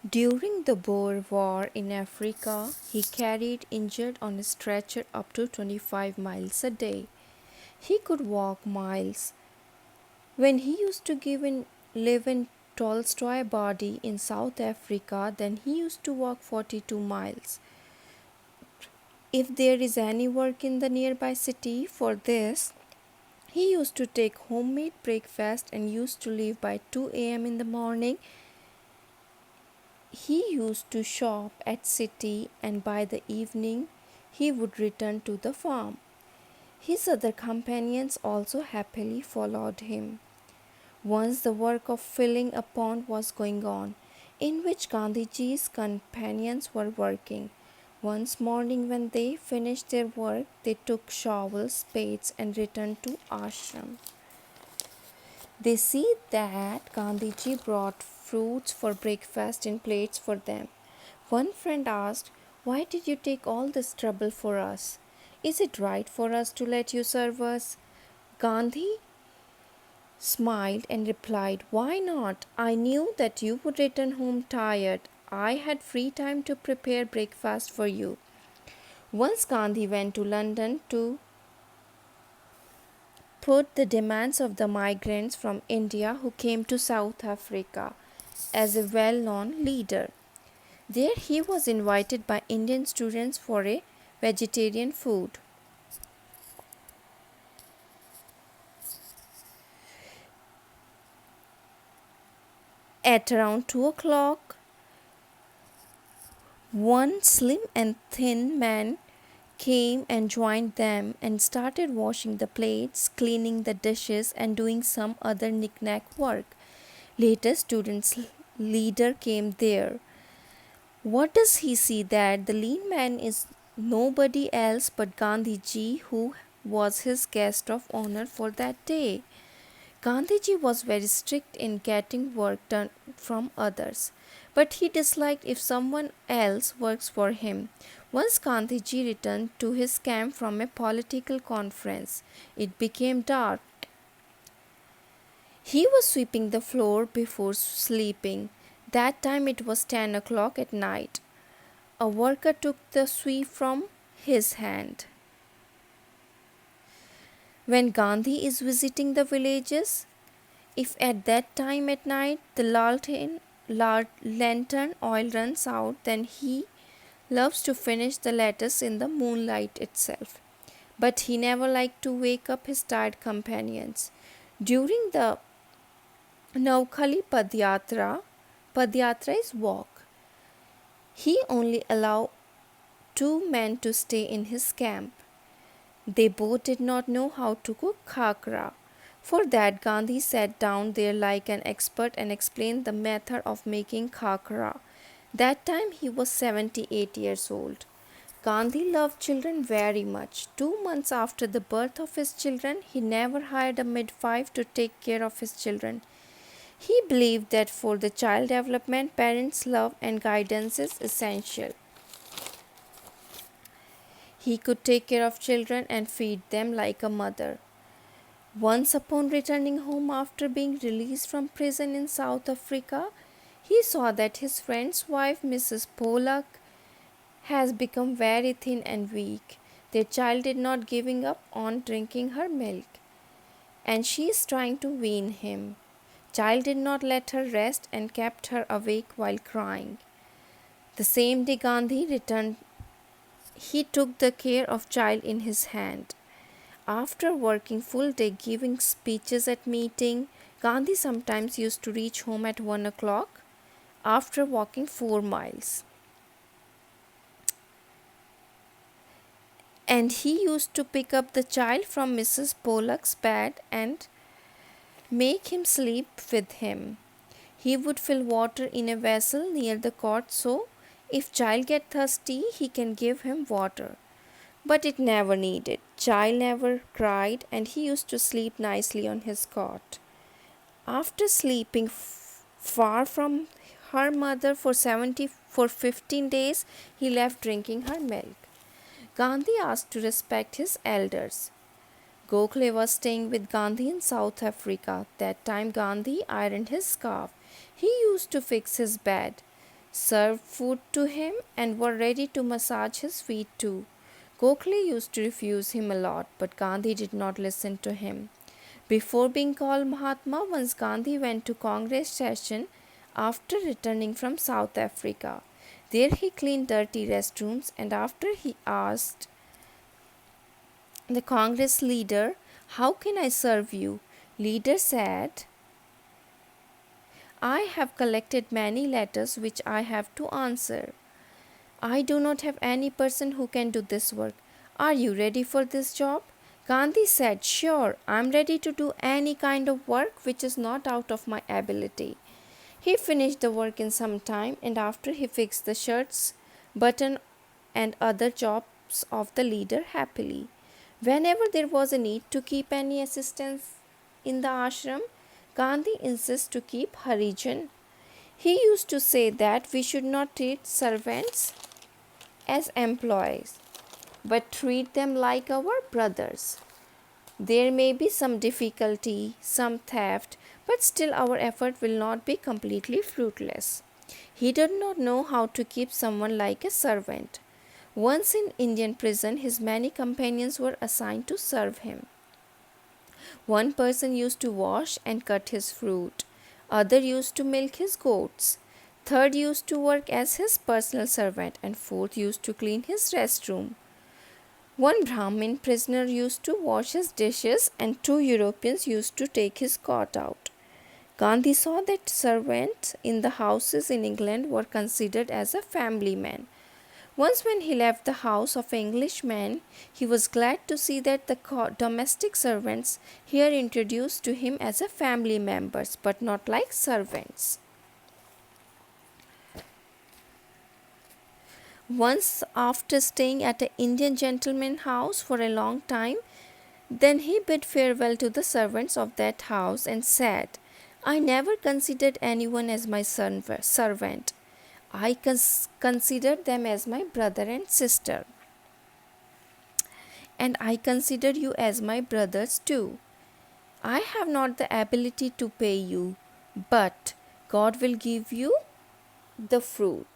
During the Boer War in Africa, he carried injured on a stretcher up to 25 miles a day. He could walk miles. When he used to live in Tolstoy Body in South Africa, then he used to walk 42 miles. If there is any work in the nearby city for this, he used to take homemade breakfast and used to leave by 2 a.m. in the morning. He used to shop at city and by the evening he would return to the farm. His other companions also happily followed him. Once the work of filling a pond was going on, in which Gandhiji's companions were working. Once morning when they finished their work, they took shovels, spades and returned to ashram. They see that Gandhiji brought fruits for breakfast in plates for them. One friend asked, "Why did you take all this trouble for us? Is it right for us to let you serve us?" Gandhi smiled and replied, "Why not? I knew that you would return home tired. I had free time to prepare breakfast for you." Once Gandhi went to London to put the demands of the migrants from India who came to South Africa as a well known leader. There he was invited by Indian students for a vegetarian food. At around 2 o'clock, one slim and thin man came and joined them and started washing the plates, cleaning the dishes, and doing some other knick-knack work. Later, students' leader came there. What does he see that the lean man is nobody else but Gandhiji, who was his guest of honor for that day? Gandhiji was very strict in getting work done from others, but he disliked if someone else works for him. Once Gandhiji returned to his camp from a political conference. It became dark. He was sweeping the floor before sleeping. That time it was 10 o'clock at night. A worker took the sweep from his hand. When Gandhi is visiting the villages, if at that time at night the lantern oil runs out, then he loves to finish the letters in the moonlight itself. But he never liked to wake up his tired companions. During the Naukali Padyatra is walk. He only allowed 2 men to stay in his camp. They both did not know how to cook khakra. For that, Gandhi sat down there like an expert and explained the method of making khakra. That time he was 78 years old. Gandhi loved children very much. 2 months after the birth of his children, he never hired a midwife to take care of his children. He believed that for the child development, parents' love and guidance is essential. He could take care of children and feed them like a mother. Once, upon returning home after being released from prison in South Africa, he saw that his friend's wife, Mrs. Pollock, has become very thin and weak. Their child did not giving up on drinking her milk, and she is trying to wean him. Child did not let her rest and kept her awake while crying. The same day Gandhi returned, he took the care of child in his hand. After working full day giving speeches at meeting, Gandhi sometimes used to reach home at 1 o'clock after walking 4 miles. And he used to pick up the child from Mrs. Pollock's bed and make him sleep with him. He would fill water in a vessel near the cot so if child get thirsty he can give him water. But it never needed. Child never cried and he used to sleep nicely on his cot. After sleeping far from her mother for 15 days, he left drinking her milk. Gandhi asked to respect his elders. Gokhale was staying with Gandhi in South Africa. That time Gandhi ironed his scarf. He used to fix his bed. served food to him, and were ready to massage his feet too. Gokhale used to refuse him a lot, but Gandhi did not listen to him. Before being called Mahatma, once Gandhi went to Congress session after returning from South Africa. There he cleaned dirty restrooms, and after he asked the Congress leader, "How can I serve you?" Leader said, "I have collected many letters which I have to answer. I do not have any person who can do this work. Are you ready for this job?" Gandhi said, "Sure, I am ready to do any kind of work which is not out of my ability." He finished the work in some time, and after he fixed the shirts, button, and other jobs of the leader happily. Whenever there was a need to keep any assistants in the ashram, Gandhi insists to keep Harijan. He used to say that we should not treat servants as employees, but treat them like our brothers. There may be some difficulty, some theft, but still our effort will not be completely fruitless. He did not know how to keep someone like a servant. Once in Indian prison, his many companions were assigned to serve him. One person used to wash and cut his fruit, other used to milk his goats, third used to work as his personal servant, and fourth used to clean his restroom. One Brahmin prisoner used to wash his dishes, and two Europeans used to take his cot out. Gandhi saw that servants in the houses in England were considered as a family man. Once, when he left the house of an Englishman, he was glad to see that the domestic servants here introduced to him as a family members, but not like servants. Once, after staying at an Indian gentleman's house for a long time, then he bid farewell to the servants of that house and said, "I never considered anyone as my servant. I considered them as my brother and sister. And I consider you as my brothers too. I have not the ability to pay you, but God will give you the fruit."